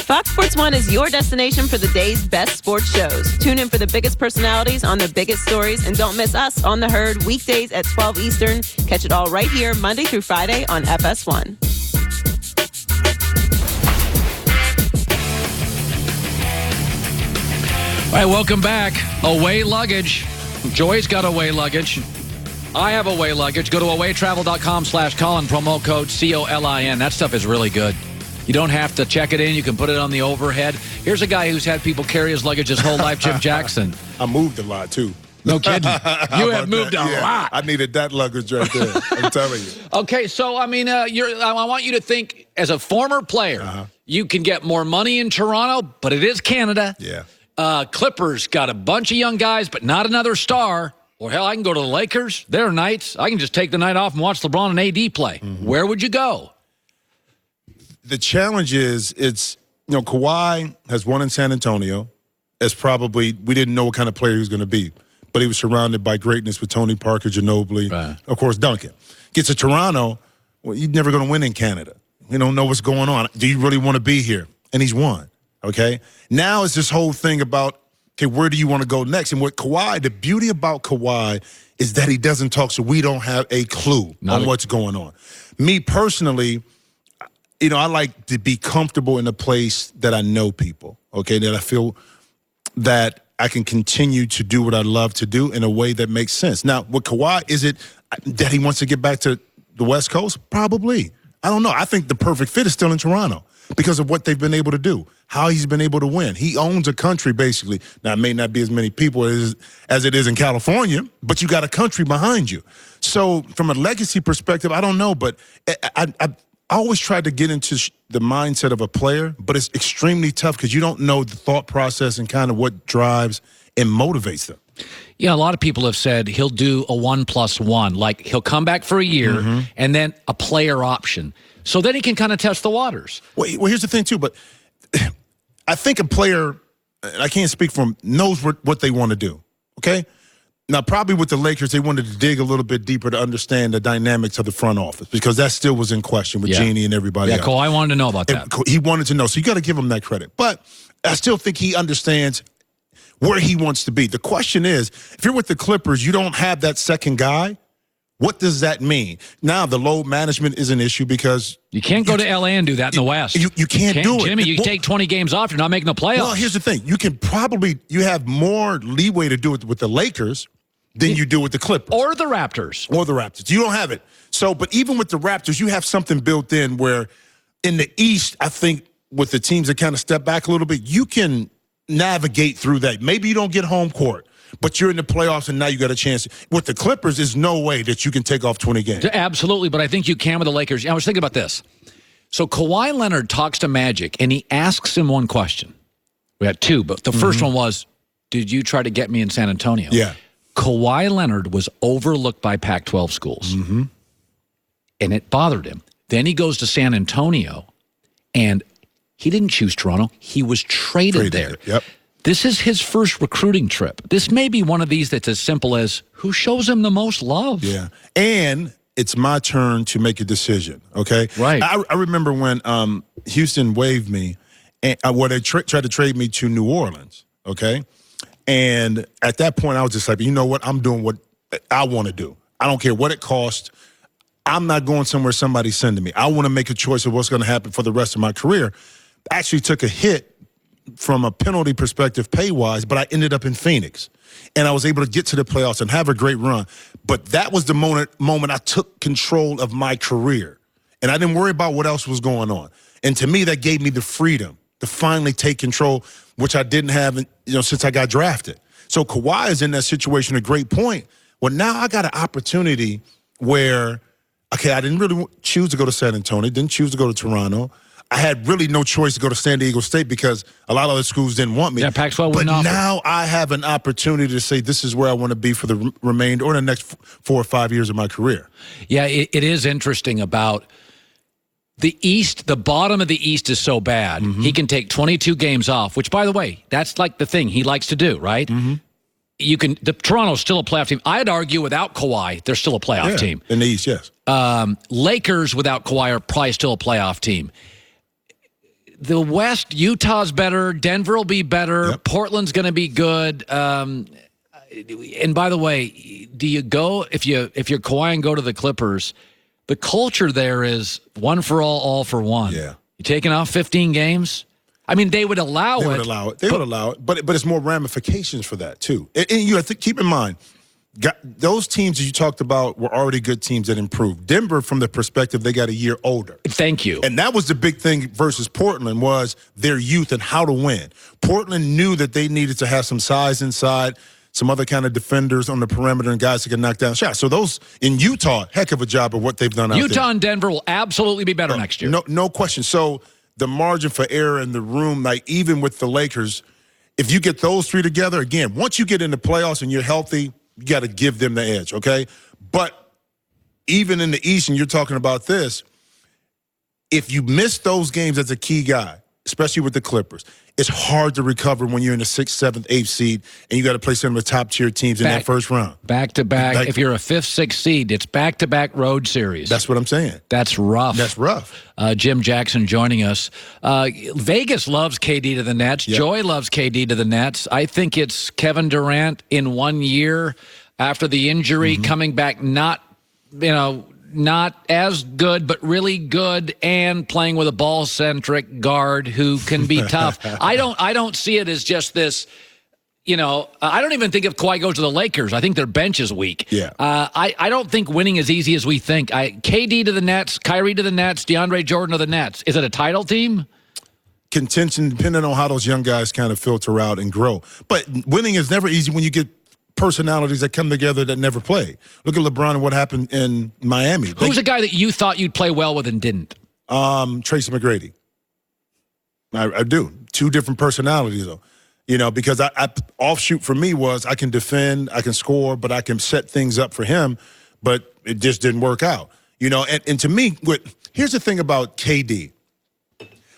Fox Sports 1 is your destination for the day's best sports shows. Tune in for the biggest personalities on the biggest stories, and don't miss us on The Herd weekdays at 12 Eastern. Catch it all right here Monday through Friday on FS1. All right, welcome back. Away luggage. Joy's got away luggage. I have away luggage. Go to awaytravel.com/Colin, promo code COLIN. That stuff is really good. You don't have to check it in. You can put it on the overhead. Here's a guy who's had people carry his luggage his whole life, Jim Jackson. I moved a lot, too. No kidding. You have moved a lot. I needed that luggage right there. I'm telling you. Okay, so, I mean, I want you to think, as a former player, you can get more money in Toronto, but it is Canada. Yeah. Clippers got a bunch of young guys, but not another star. Or, hell, I can go to the Lakers. They're nights. I can just take the night off and watch LeBron and AD play. Where would you go? The challenge is, Kawhi has won in San Antonio. As probably, we didn't know what kind of player he was going to be. But he was surrounded by greatness with Tony Parker, Ginobili, of course, Duncan. Gets to Toronto, well, you're never going to win in Canada. You don't know what's going on. Do you really want to be here? And he's won, okay? Now it's this whole thing about, okay, where do you want to go next? And what Kawhi, the beauty about Kawhi is that he doesn't talk, so we don't have a clue on what's going on. Me personally, I like to be comfortable in a place that I know people, okay, that I feel that I can continue to do what I love to do in a way that makes sense. Now, with Kawhi, is it that he wants to get back to the West Coast? Probably. I don't know. I think the perfect fit is still in Toronto because of what they've been able to do, how he's been able to win. He owns a country, basically. Now, it may not be as many people as it is in California, but you got a country behind you. So from a legacy perspective, I don't know, but I always tried to get into the mindset of a player, but it's extremely tough because you don't know the thought process and kind of what drives and motivates them. Yeah, a lot of people have said he'll do a 1+1, like he'll come back for a year and then a player option. So then he can kind of test the waters. Well, here's the thing, too, but I think a player, I can't speak for him, knows what they want to do, okay? Now, probably with the Lakers, they wanted to dig a little bit deeper to understand the dynamics of the front office because that still was in question with Jeannie and everybody else. Yeah, Kawhi wanted to know about that. He wanted to know, so you got to give him that credit. But I still think he understands where he wants to be. The question is, if you're with the Clippers, you don't have that second guy. What does that mean? Now, the load management is an issue because you can't go to L.A. and do that in the West. You can't do it. Jimmy, you take 20 games off, you're not making the playoffs. Well, here's the thing. You have more leeway to do it with the Lakers than you do with the Clippers. Or the Raptors. You don't have it. So, but even with the Raptors, you have something built in where in the East, I think with the teams that kind of step back a little bit, you can navigate through that. Maybe you don't get home court, but you're in the playoffs and now you got a chance. With the Clippers, there's no way that you can take off 20 games. Absolutely, but I think you can with the Lakers. I was thinking about this. So Kawhi Leonard talks to Magic, and he asks him one question. We had two, but the first one was, did you try to get me in San Antonio? Yeah. Kawhi Leonard was overlooked by Pac-12 schools, and it bothered him. Then he goes to San Antonio, and he didn't choose Toronto. He was traded there. Yep. This is his first recruiting trip. This may be one of these that's as simple as who shows him the most love. Yeah, and it's my turn to make a decision, okay? Right. I remember when Houston waived me, and they tried to trade me to New Orleans, okay? And at that point, I was just like, you know what? I'm doing what I want to do. I don't care what it costs. I'm not going somewhere somebody's sending me. I want to make a choice of what's going to happen for the rest of my career. I actually took a hit from a penalty perspective pay-wise, but I ended up in Phoenix. And I was able to get to the playoffs and have a great run. But that was the moment I took control of my career. And I didn't worry about what else was going on. And to me, that gave me the freedom to finally take control, which I didn't have, since I got drafted. So Kawhi is in that situation, a great point. Well, now I got an opportunity where, okay, I didn't really choose to go to San Antonio, didn't choose to go to Toronto. I had really no choice to go to San Diego State because a lot of other schools didn't want me. Yeah, Pac-12 wouldn't offer. But offer. now I have an opportunity to say this is where I want to be for the remainder or the next 4 or 5 years of my career. Yeah, it is interesting about the East. The bottom of the East is so bad. He can take 22 games off, which, by the way, that's like the thing he likes to do, right? Toronto's still a playoff team. I'd argue without Kawhi, they're still a playoff team. In the East, yes. Lakers without Kawhi are probably still a playoff team. the West, Utah's better. Denver will be better. Yep. Portland's going to be good. And by the way, do you go if you're Kawhi and go to the Clippers? The culture there is one for all for one. Yeah. You taking off 15 games? I mean, they would allow it. They would allow it. But it's more ramifications for that, too. And you have to keep in mind, those teams that you talked about were already good teams that improved. Denver, from the perspective, they got a year older. Thank you. And that was the big thing versus Portland was their youth and how to win. Portland knew that they needed to have some size inside, some other kind of defenders on the perimeter and guys that can knock down shots. So those in Utah, heck of a job of what they've done out there. Utah and Denver will absolutely be better next year. No question. So the margin for error in the room, like even with the Lakers, if you get those three together, again, once you get in the playoffs and you're healthy, you got to give them the edge, okay? But even in the East, and you're talking about this, if you miss those games as a key guy, especially with the Clippers, it's hard to recover when you're in the 6th, 7th, 8th seed, and you got to play some of the top-tier teams in that first round. Back-to-back. If you're a 5th, 6th seed, it's back-to-back road series. That's what I'm saying. That's rough. That's rough. Jim Jackson joining us. Vegas loves KD to the Nets. Yep. Joy loves KD to the Nets. I think it's Kevin Durant in 1 year after the injury, coming back not as good, but really good, and playing with a ball-centric guard who can be tough. I don't see it as just this, I don't even think if Kawhi goes to the Lakers, I think their bench is weak. Yeah. I don't think winning is easy as we think. KD to the Nets, Kyrie to the Nets, DeAndre Jordan to the Nets. Is it a title team? Contention, depending on how those young guys kind of filter out and grow. But winning is never easy when you get personalities that come together that never play. Look at LeBron and what happened in Miami. Who's a guy that you thought you'd play well with and didn't? Tracy McGrady. I do. Two different personalities, though. Because I offshoot for me was I can defend, I can score, but I can set things up for him, but it just didn't work out. And to me, here's the thing about KD.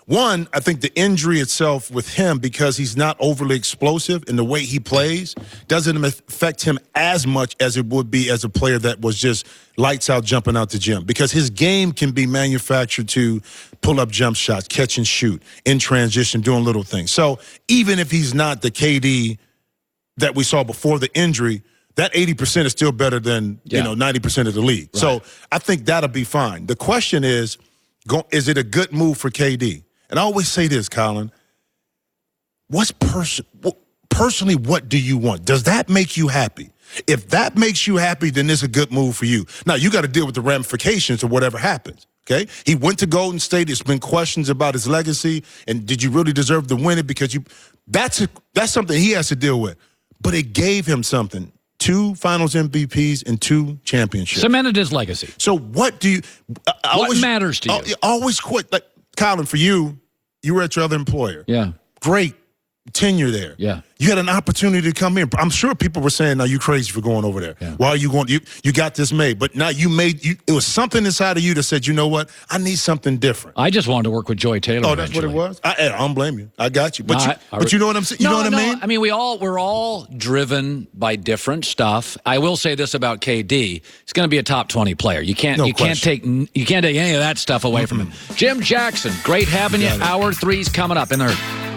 One, I think the injury itself with him, because he's not overly explosive in the way he plays, doesn't affect him as much as it would be as a player that was just lights out jumping out the gym. Because his game can be manufactured to pull up jump shots, catch and shoot, in transition, doing little things. So even if he's not the KD that we saw before the injury, that 80% is still better than 90% of the league. Right. So I think that'll be fine. The question is it a good move for KD? And I always say this, Colin, personally, what do you want? Does that make you happy? If that makes you happy, then it's a good move for you. Now, you got to deal with the ramifications of whatever happens, okay? He went to Golden State. There's been questions about his legacy, and did you really deserve to win it? Because that's something he has to deal with. But it gave him something. 2 Finals MVPs and 2 championships. Cemented his legacy. So what do you... what matters to you? Always quit. Like, Colin, for you were at your other employer. Yeah. Great tenure there. Yeah. You had an opportunity to come in. I'm sure people were saying, "Now you crazy for going over there. Yeah. Why are you going? You got this made." But now it was something inside of you that said, "You know what? I need something different." I just wanted to work with Joy Taylor. Oh, that's eventually. what it was. I don't blame you. I got you. But you know what I'm saying? You know what I mean? I mean, we're all driven by different stuff. I will say this about KD: he's going to be a top 20 player. You can't take any of that stuff away from him. Jim Jackson, great having you. Hour 3's coming up in there.